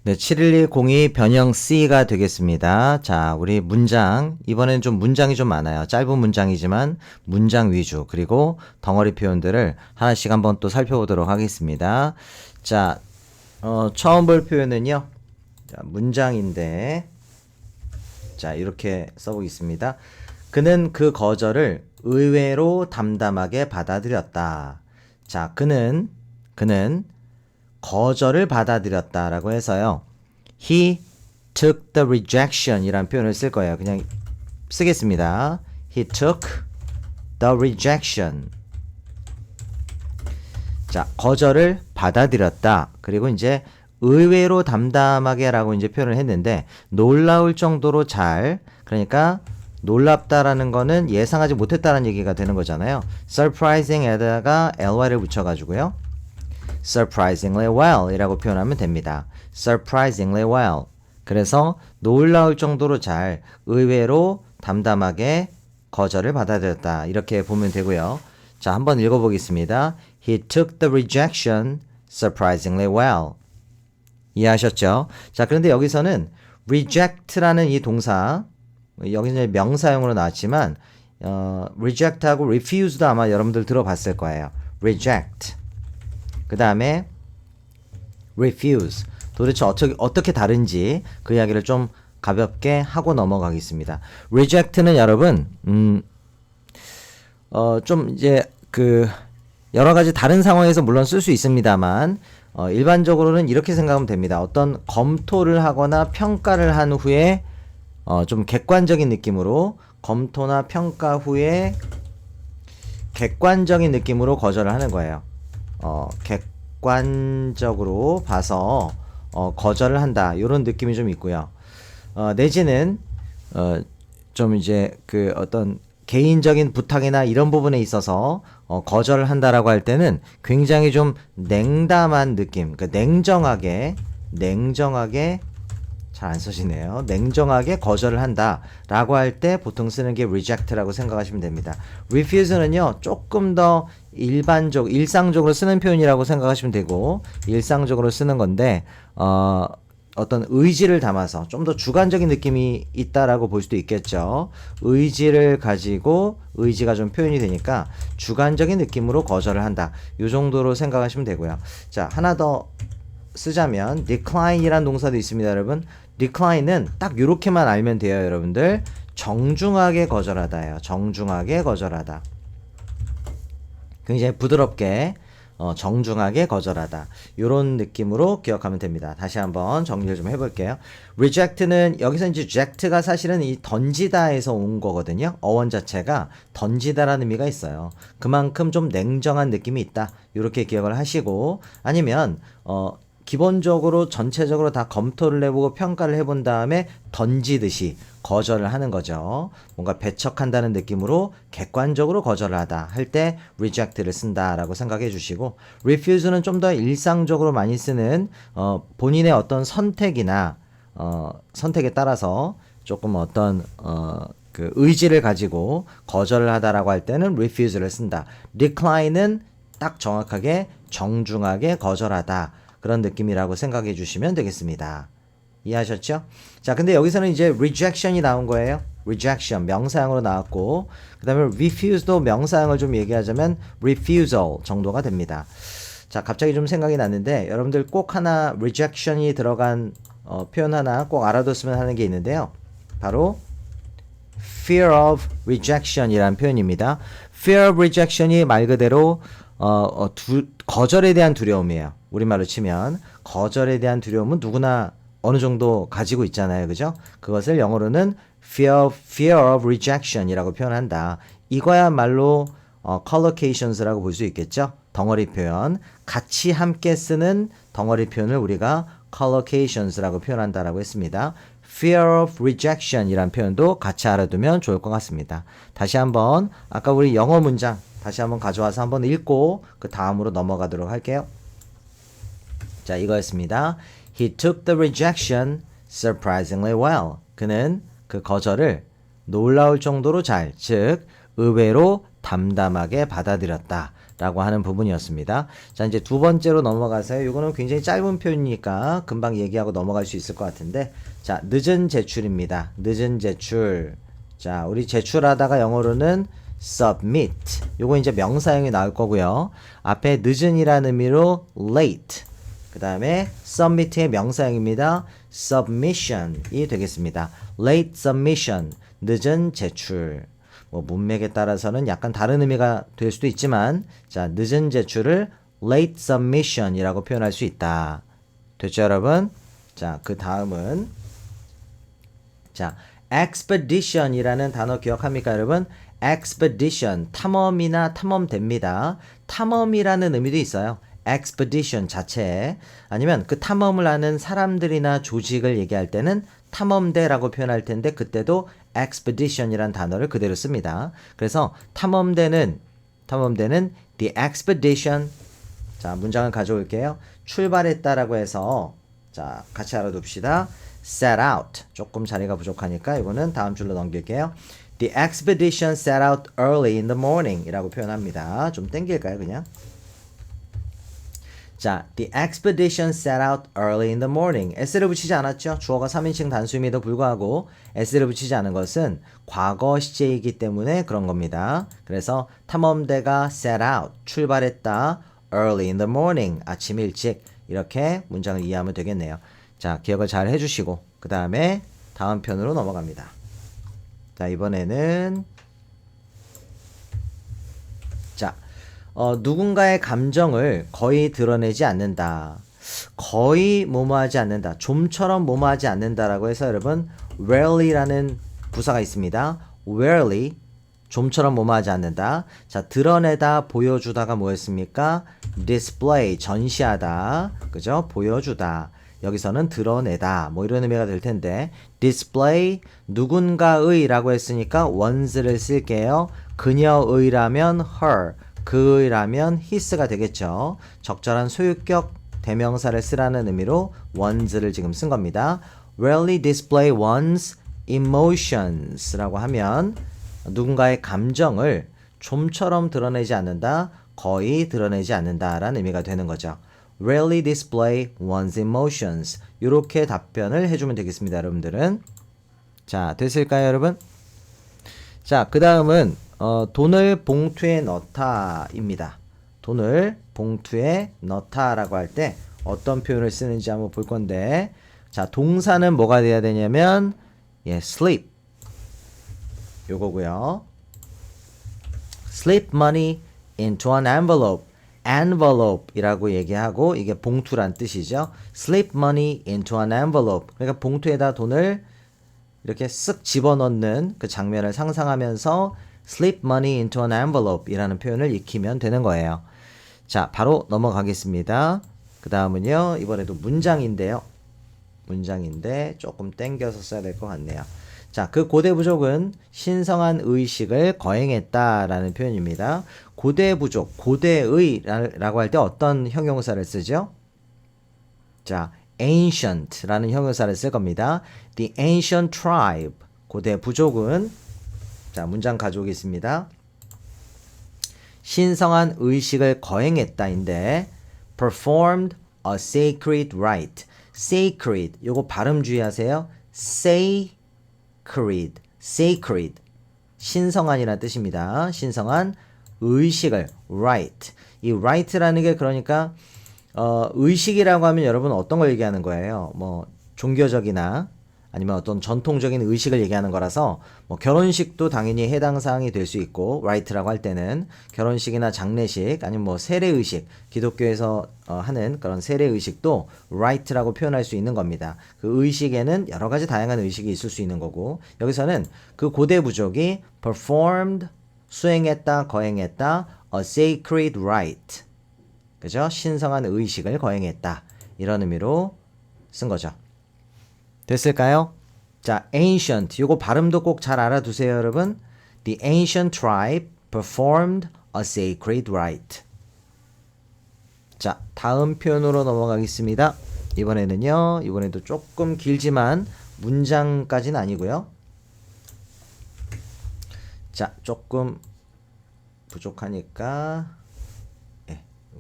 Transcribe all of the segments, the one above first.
네, 71202 변형 C가 되겠습니다. 자, 우리 문장. 이번엔 좀 문장이 좀 많아요. 짧은 문장이지만 문장 위주. 그리고 덩어리 표현들을 하나씩 한번 또 살펴보도록 하겠습니다. 자, 처음 볼 표현은요. 자, 문장인데. 자, 이렇게 써보겠습니다. 그는 그 거절을 의외로 담담하게 받아들였다. 자, 그는 거절을 받아들였다라고 해서요. He took the rejection 이란 표현을 쓸 거예요. 그냥 쓰겠습니다. He took the rejection. 자, 거절을 받아들였다. 그리고 이제 의외로 담담하게 라고 이제 표현을 했는데 놀라울 정도로 잘, 그러니까 놀랍다라는 거는 예상하지 못했다라는 얘기가 되는 거잖아요. surprising에다가 ly를 붙여가지고요. surprisingly well 이라고 표현하면 됩니다. surprisingly well. 그래서 놀라울 정도로 잘, 의외로 담담하게 거절을 받아들였다. 이렇게 보면 되고요. 자, 한번 읽어보겠습니다. He took the rejection surprisingly well. 이해하셨죠? 자, 그런데 여기서는 reject라는 이 동사, 여기는 명사형으로 나왔지만 reject하고 refuse도 아마 여러분들 들어봤을 거예요. reject. 그 다음에 refuse. 도대체 어떻게 다른지 그 이야기를 좀 가볍게 하고 넘어가겠습니다. reject는 여러분 좀 이제 여러 가지 다른 상황에서 물론 쓸 수 있습니다만 일반적으로는 이렇게 생각하면 됩니다. 어떤 검토를 하거나 평가를 한 후에 좀 객관적인 느낌으로 검토나 평가 후에 객관적인 느낌으로 거절을 하는 거예요. 객관적으로 봐서 거절을 한다. 이런 느낌이 좀 있고요. 내지는 좀 이제 어떤 개인적인 부탁이나 이런 부분에 있어서 거절을 한다라고 할 때는 굉장히 좀 냉담한 느낌, 그러니까 냉정하게 잘 안 써지네요. 냉정하게 거절을 한다라고 할 때 보통 쓰는 게 reject라고 생각하시면 됩니다. refuse는요, 조금 더 일상적으로 쓰는 표현이라고 생각하시면 되고, 일상적으로 쓰는 건데, 어떤 의지를 담아서 좀 더 주관적인 느낌이 있다라고 볼 수도 있겠죠. 의지를 가지고 의지가 좀 표현이 되니까 주관적인 느낌으로 거절을 한다. 이 정도로 생각하시면 되고요. 자, 하나 더 쓰자면 decline이란 동사도 있습니다, 여러분. decline은 딱 이렇게만 알면 돼요, 여러분들. 정중하게 거절하다예요. 정중하게 거절하다. 굉장히 부드럽게 정중하게 거절하다. 이런 느낌으로 기억하면 됩니다. 다시 한번 정리를 좀 해볼게요. reject는 여기서 이제 reject가 사실은 이 던지다에서 온 거거든요. 어원 자체가 던지다라는 의미가 있어요. 그만큼 좀 냉정한 느낌이 있다. 이렇게 기억을 하시고, 아니면 기본적으로 전체적으로 다 검토를 해보고 평가를 해본 다음에 던지듯이 거절을 하는 거죠. 뭔가 배척한다는 느낌으로 객관적으로 거절을 하다 할 때 reject를 쓴다라고 생각해 주시고, refuse는 좀 더 일상적으로 많이 쓰는 본인의 어떤 선택이나 선택에 따라서 조금 어떤 의지를 가지고 거절을 하다라고 할 때는 refuse를 쓴다. decline은 딱 정확하게 정중하게 거절하다. 그런 느낌이라고 생각해 주시면 되겠습니다. 이해하셨죠? 자, 근데 여기서는 이제 rejection이 나온 거예요. rejection 명사형으로 나왔고, 그 다음에 refuse도 명사형을 좀 얘기하자면 refusal 정도가 됩니다. 자, 갑자기 좀 생각이 났는데 여러분들 꼭 하나 rejection이 들어간 표현 하나 꼭 알아뒀으면 하는 게 있는데요. 바로 fear of rejection 이라는 표현입니다. fear of rejection이 말 그대로 거절에 대한 두려움이에요. 우리말로 치면 거절에 대한 두려움은 누구나 어느 정도 가지고 있잖아요. 그죠? 그것을 영어로는 fear of rejection 이라고 표현한다. 이거야말로 collocations라고 볼 수 있겠죠? 덩어리 표현. 같이 함께 쓰는 덩어리 표현을 우리가 collocations라고 표현한다라고 했습니다. fear of rejection 이란 표현도 같이 알아두면 좋을 것 같습니다. 다시 한번 아까 우리 영어 문장 다시 한번 가져와서 한번 읽고 그 다음으로 넘어가도록 할게요. 자, 이거였습니다. He took the rejection surprisingly well. 그는 그 거절을 놀라울 정도로 잘, 즉 의외로 담담하게 받아들였다. 라고 하는 부분이었습니다. 자, 이제 두 번째로 넘어가서요. 이거는 굉장히 짧은 표현이니까 금방 얘기하고 넘어갈 수 있을 것 같은데, 자, 늦은 제출입니다. 늦은 제출. 자, 우리 제출하다가 영어로는 submit. 요거 이제 명사형이 나올 거고요. 앞에 늦은이라는 의미로 late. 그 다음에 submit의 명사형입니다. submission이 되겠습니다. late submission. 늦은 제출. 뭐 문맥에 따라서는 약간 다른 의미가 될 수도 있지만, 자, 늦은 제출을 late submission이라고 표현할 수 있다. 됐죠, 여러분? 자, 그 다음은 자, expedition이라는 단어 기억합니까, 여러분? expedition, 탐험이나 탐험대입니다. 탐험이라는 의미도 있어요. expedition 자체에. 아니면 그 탐험을 하는 사람들이나 조직을 얘기할 때는 탐험대라고 표현할 텐데, 그때도 expedition이란 단어를 그대로 씁니다. 그래서 탐험대는 the expedition. 자, 문장을 가져올게요. 출발했다라고 해서, 자, 같이 알아둡시다. set out. 조금 자리가 부족하니까 이거는 다음 줄로 넘길게요. The expedition set out early in the morning 이라고 표현합니다. 좀 땡길까요, 그냥? 자, the expedition set out early in the morning. s를 붙이지 않았죠? 주어가 3인칭 단수임에도 불구하고 s를 붙이지 않은 것은 과거 시제이기 때문에 그런 겁니다. 그래서 탐험대가 set out, 출발했다. early in the morning, 아침 일찍. 이렇게 문장을 이해하면 되겠네요. 자, 기억을 잘 해주시고 그 다음에 다음 편으로 넘어갑니다. 자, 이번에는 자, 누군가의 감정을 거의 드러내지 않는다. 거의 뭐뭐하지 않는다. 좀처럼 뭐뭐하지 않는다라고 해서 여러분 rarely라는 부사가 있습니다. rarely, 좀처럼 뭐뭐하지 않는다. 자, 드러내다, 보여주다가 뭐였습니까? display, 전시하다. 그죠? 보여주다. 여기서는 드러내다 뭐 이런 의미가 될 텐데, display, 누군가의 라고 했으니까 one's를 쓸게요. 그녀의라면 her, 그의라면 his가 되겠죠. 적절한 소유격 대명사를 쓰라는 의미로 one's를 지금 쓴 겁니다. rarely display one's emotions 라고 하면 누군가의 감정을 좀처럼 드러내지 않는다, 거의 드러내지 않는다 라는 의미가 되는 거죠. rarely display one's emotions. 이렇게 답변을 해주면 되겠습니다, 여러분들은. 자, 됐을까요, 여러분? 자, 그 다음은 돈을 봉투에 넣다입니다. 돈을 봉투에 넣다라고 할 때 어떤 표현을 쓰는지 한번 볼 건데, 자, 동사는 뭐가 돼야 되냐면 slip 요거고요. slip money into an envelope. envelope 이라고 얘기하고 이게 봉투란 뜻이죠. slip money into an envelope. 그러니까 봉투에다 돈을 이렇게 쓱 집어넣는 그 장면을 상상하면서 slip money into an envelope 이라는 표현을 익히면 되는 거예요. 자, 바로 넘어가겠습니다. 그 다음은요, 이번에도 문장인데요. 문장인데 조금 땡겨서 써야 될 것 같네요. 자, 그 고대 부족은 신성한 의식을 거행했다라는 표현입니다. 고대 부족, 고대의라고 할 때 어떤 형용사를 쓰죠? 자, ancient라는 형용사를 쓸 겁니다. The ancient tribe, 고대 부족은, 자, 문장 가져오겠습니다. 신성한 의식을 거행했다인데 performed a sacred rite. sacred, 요거 발음 주의하세요. sacred, 신성한이라는 뜻입니다. 신성한 의식을, rite. 이 rite라는 게 그러니까 의식이라고 하면 여러분 어떤 걸 얘기하는 거예요? 뭐 종교적이나 아니면 어떤 전통적인 의식을 얘기하는 거라서, 뭐 결혼식도 당연히 해당 사항이 될 수 있고, right라고 할 때는 결혼식이나 장례식 아니면 뭐 세례의식, 기독교에서 하는 그런 세례의식도 right라고 표현할 수 있는 겁니다. 그 의식에는 여러 가지 다양한 의식이 있을 수 있는 거고, 여기서는 그 고대 부족이 performed, 수행했다, 거행했다, a sacred rite, 그죠? 신성한 의식을 거행했다, 이런 의미로 쓴 거죠. 됐을까요? 자, ancient, 요거 발음도 꼭 잘 알아두세요, 여러분. The ancient tribe performed a sacred rite. 자, 다음 표현으로 넘어가겠습니다. 이번에도 조금 길지만 문장까지는 아니고요. 자, 조금 부족하니까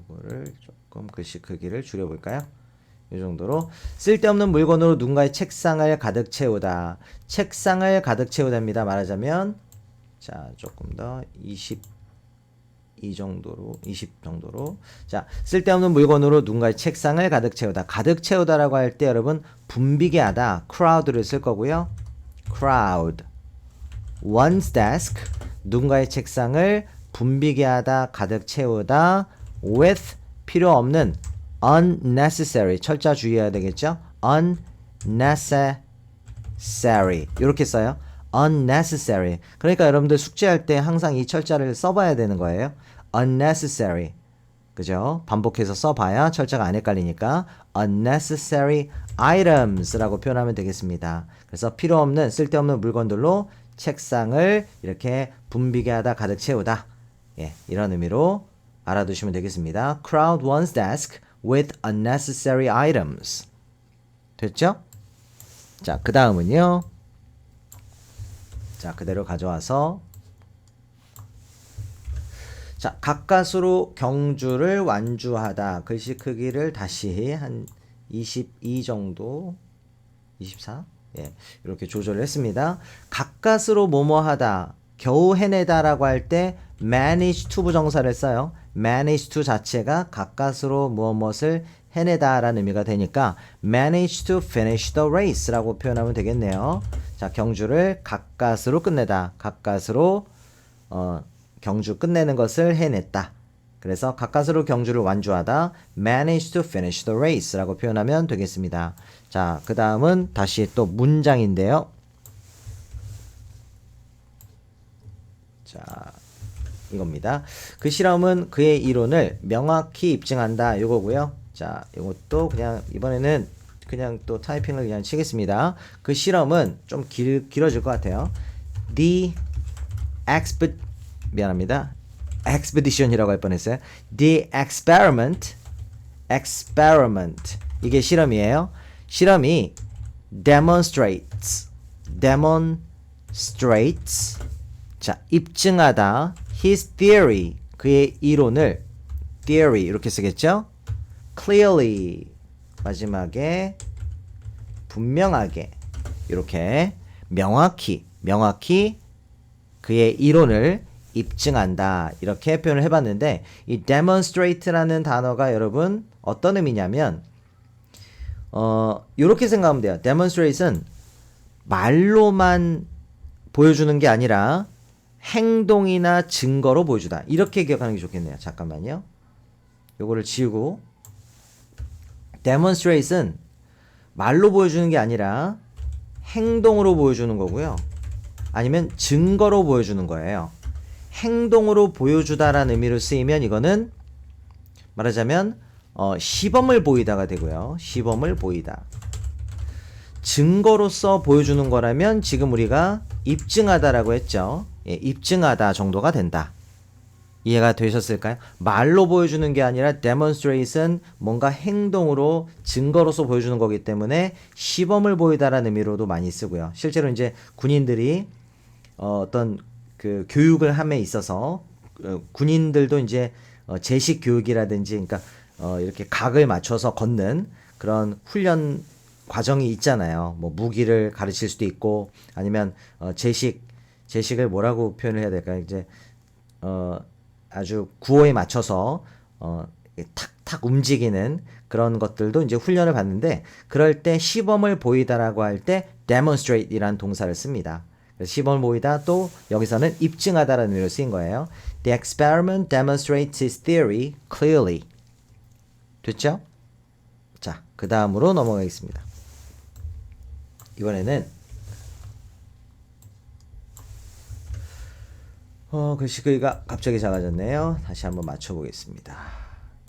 요거를 조금 글씨 크기를 줄여볼까요? 이 정도로. 쓸데없는 물건으로 누군가의 책상을 가득 채우다. 책상을 가득 채우다입니다. 말하자면 자 조금 더 20 정도로. 자, 쓸데없는 물건으로 누군가의 책상을 가득 채우다. 가득 채우다라고 할 때 여러분 붐비게 하다 crowd를 쓸 거고요. crowd. one's desk. 누군가의 책상을 붐비게 하다, 가득 채우다 with 필요 없는 unnecessary. 철자 주의해야 되겠죠? unnecessary. 이렇게 써요. unnecessary. 그러니까 여러분들 숙제할 때 항상 이 철자를 써봐야 되는 거예요. unnecessary. 그죠? 반복해서 써봐야 철자가 안 헷갈리니까 unnecessary items라고 표현하면 되겠습니다. 그래서 필요 없는 쓸데없는 물건들로 책상을 이렇게 붐비게 하다 가득 채우다. 예, 이런 의미로 알아두시면 되겠습니다. crowd one's desk with unnecessary items. 됐죠? 자, 그 다음은요. 자, 그대로 가져와서 자, 가까스로 경주를 완주하다. 글씨 크기를 다시 한 22 정도, 24? 예, 이렇게 조절을 했습니다. 가까스로 뭐뭐하다, 겨우 해내다라고 할 때 manage to 부정사를 써요. manage to 자체가 가까스로 무엇을 해내다라는 의미가 되니까 manage to finish the race라고 표현하면 되겠네요. 자, 경주를 가까스로 끝내다. 가까스로 경주 끝내는 것을 해냈다. 그래서 가까스로 경주를 완주하다 manage to finish the race라고 표현하면 되겠습니다. 자, 그 다음은 다시 또 문장인데요. 자, 이겁니다. 그 실험은 그의 이론을 명확히 입증한다. 요거고요. 자, 요것도 그냥 이번에는 그냥 또 타이핑을 그냥 치겠습니다. 그 실험은 좀 길어질 것 같아요. 미안합니다. expedition이라고 할 뻔했어요. The experiment 이게 실험이에요. 실험이 demonstrates 자, 입증하다 his theory 그의 이론을 theory 이렇게 쓰겠죠. clearly 마지막에 분명하게 이렇게 명확히 그의 이론을 입증한다. 이렇게 표현을 해봤는데 이 demonstrate라는 단어가 여러분 어떤 의미냐면 이렇게 생각하면 돼요. demonstrate는 말로만 보여주는 게 아니라 행동이나 증거로 보여주다. 이렇게 기억하는 게 좋겠네요. 잠깐만요. 요거를 지우고 demonstrate는 말로 보여주는 게 아니라 행동으로 보여주는 거고요. 아니면 증거로 보여주는 거예요. 행동으로 보여주다라는 의미로 쓰이면 이거는 말하자면 시범을 보이다가 되고요. 시범을 보이다. 증거로서 보여주는 거라면 지금 우리가 입증하다라고 했죠. 예, 입증하다 정도가 된다. 이해가 되셨을까요? 말로 보여주는 게 아니라 demonstrate은 뭔가 행동으로 증거로서 보여주는 거기 때문에 시범을 보이다라는 의미로도 많이 쓰고요. 실제로 이제 군인들이 어떤 그 교육을 함에 있어서 군인들도 이제 제식 교육이라든지 그러니까 이렇게 각을 맞춰서 걷는 그런 훈련 과정이 있잖아요. 뭐 무기를 가르칠 수도 있고 아니면 제식을 뭐라고 표현을 해야 될까요? 이제 아주 구호에 맞춰서 탁탁 움직이는 그런 것들도 이제 훈련을 받는데 그럴 때 시범을 보이다라고 할 때 demonstrate이라는 동사를 씁니다. 시범을 보이다 또 여기서는 입증하다라는 의미로 쓰인 거예요. The experiment demonstrates his theory clearly. 됐죠? 자, 그 다음으로 넘어가겠습니다. 이번에는 글씨 크기가 갑자기 작아졌네요. 다시 한번 맞춰보겠습니다.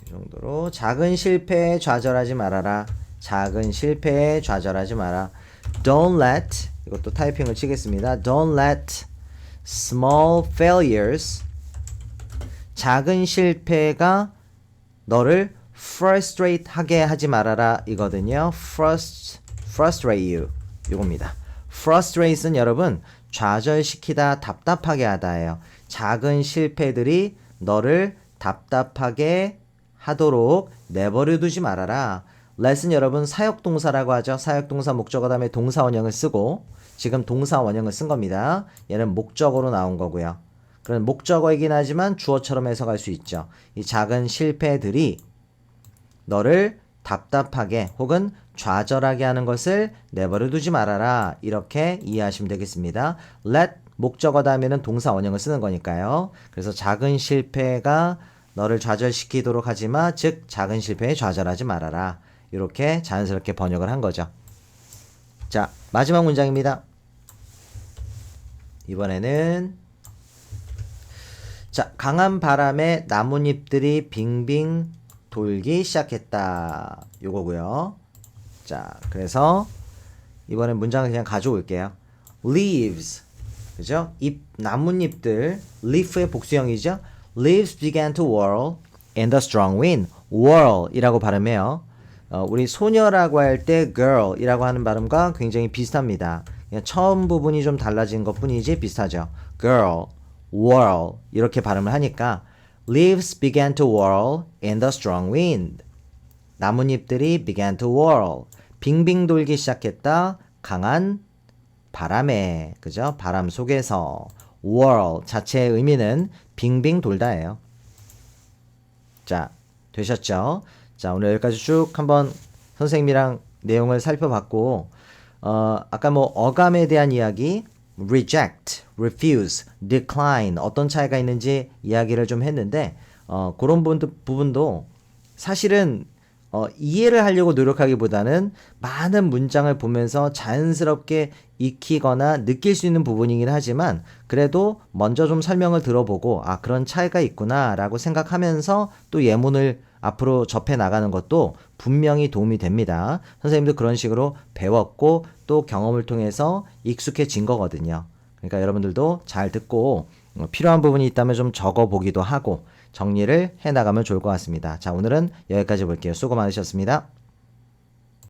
이 정도로 작은 실패에 좌절하지 말아라. 작은 실패에 좌절하지 마라. Don't let 이것도 타이핑을 치겠습니다. Don't let small failures 작은 실패가 너를 frustrate 하게 하지 말아라 이거든요. frustrate you 이겁니다. frustrate는 여러분 좌절시키다 답답하게 하다예요. 작은 실패들이 너를 답답하게 하도록 내버려 두지 말아라. let은 여러분 사역동사라고 하죠. 사역동사 목적어 다음에 동사 원형을 쓰고 지금 동사 원형을 쓴 겁니다. 얘는 목적어로 나온 거고요. 그런 목적어이긴 하지만 주어처럼 해석할 수 있죠. 이 작은 실패들이 너를 답답하게 혹은 좌절하게 하는 것을 내버려 두지 말아라. 이렇게 이해하시면 되겠습니다. let 목적어 다음에는 동사 원형을 쓰는 거니까요. 그래서 작은 실패가 너를 좌절시키도록 하지 마. 즉 작은 실패에 좌절하지 말아라. 이렇게 자연스럽게 번역을 한 거죠. 자, 마지막 문장입니다. 이번에는 자, 강한 바람에 나뭇잎들이 빙빙 돌기 시작했다. 요거고요. 자, 그래서 이번엔 문장을 그냥 가져올게요. leaves, 그죠? 나뭇잎들, leaf의 복수형이죠. leaves began to whirl in the strong wind. whirl 이라고 발음해요. 우리 소녀라고 할 때 girl 이라고 하는 발음과 굉장히 비슷합니다. 그냥 처음 부분이 좀 달라진 것 뿐이지 비슷하죠. girl, whirl 이렇게 발음을 하니까 leaves began to whirl in the strong wind. 나뭇잎들이 began to whirl. 빙빙 돌기 시작했다. 강한 바람에. 그죠? 바람 속에서. whirl 자체의 의미는 빙빙 돌다예요. 자, 되셨죠? 자, 오늘 여기까지 쭉 한번 선생님이랑 내용을 살펴봤고 아까 뭐 어감에 대한 이야기 reject, refuse, decline 어떤 차이가 있는지 이야기를 좀 했는데 그런 부분도 사실은 이해를 하려고 노력하기보다는 많은 문장을 보면서 자연스럽게 익히거나 느낄 수 있는 부분이긴 하지만 그래도 먼저 좀 설명을 들어보고 아 그런 차이가 있구나 라고 생각하면서 또 예문을 앞으로 접해 나가는 것도 분명히 도움이 됩니다. 선생님도 그런 식으로 배웠고 또 경험을 통해서 익숙해진 거거든요. 그러니까 여러분들도 잘 듣고 필요한 부분이 있다면 좀 적어보기도 하고 정리를 해나가면 좋을 것 같습니다. 자, 오늘은 여기까지 볼게요. 수고 많으셨습니다.